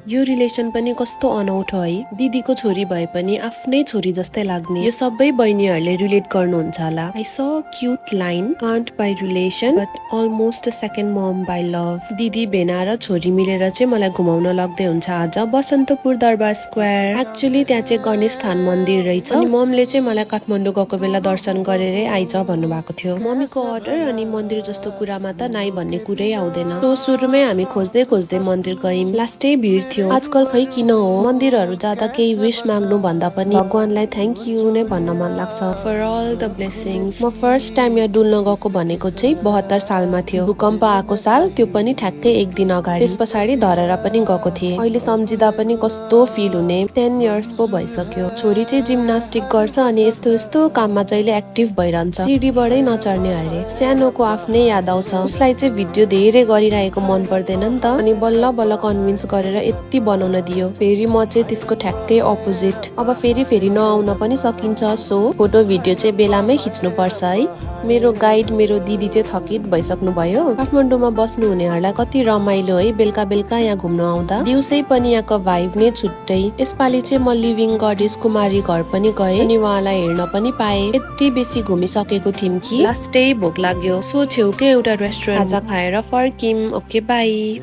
यो रिलेसन पनि कस्तो अनौठो है। दिदीको छोरी भए पनि आफ्नै छोरी जस्तै लाग्ने। यो सबै बहिनीहरूले रिलेट गर्नुहुन्छ होला। I saw cute line, aunt by relation but almost second mum by love. दिदी भेना र छोरी मिलेर चाहिँ मलाई घुमाउन लग्दै हुन्छ आज बसन्तपुर दरबार स्क्वायर। एक्चुअली त्यहाँ चाहिँ गणेश थान मन्दिर रहेछ। अनि ममले चाहिँ मलाई काठमाडौँ गएको बेला दर्शन गरेरै आइज भन्नुभएको थियो। मम्मीको अर्डर अनि मन्दिर जस्तो कुरामा त नाइ भन्ने कुरै आउँदैन। सो सुरुमै हामी खोज्दै खोज्दै मन्दिर गयौँ। लास्टै भिड थियो। आजकल खै किन हो मन्दिरहरू जाँदा केही विश माग्नु भन्दा पनि भगवानलाई थ्याङ्क यू नै भन्न मन लाग्छ फर अल द ब्लेसिङ्स। म फर्स्ट टाइम यहाँ डुल्न गएको भनेको चाहिँ 72 सालमा थियो। भूकम्प आएको साल, त्यो पनि ठ्याक्कै एक दिन अगाडि। त्यस पछाडि धरेर पनि गएको थिएँ। अहिले सम्झिँदा पनि कस्तो फिल हुने। 10 इयर्स पो भइसक्यो। छोरी चाहिँ जिम्नास्टिक गर्छ अनि यस्तो यस्तो काममा जहिले एक्टिभ भइरहन्छ। सिडीबाटै नचढ्ने अरे। सानोको आफ्नै याद आउँछ। उसलाई चाहिँ भिडियो धेरै गरिरहेको मन पर्दैन नि त। अनि बल्ल बल्ल कन्भिन्स गरेर यति बनाउन दियो। फेरि म चाहिँ त्यसको ठ्याक्कै अपोजिट। अब फेरि नआउन पनि सकिन्छ। सो फोटो भिडियो चाहिँ बेलामै खिच्नु पर्छ है। मेरो गाइड मेरो दिदी चाहिँ थकित भइसक्नु भयो। काठमाडौँमा बस्नु हुनेहरूलाई कति रमाइलो है बेलुका बेलुका यहाँ घुम्न आउँदा। दिउँसै पनि यहाँको भाइब नै छुट्टै। यसपालि चाहिँ म लिभिङ गडेस कुमारी घर पनि गएँ अनि उहाँलाई हेर्न पनि पाएँ। यति बेसी घुमिसकेको थियौँ कि लास्टै भोक लाग्यो। सो छेउकै एउटा रेस्टुरेन्ट खाजा खाएर फर्कियौँ। Okay by.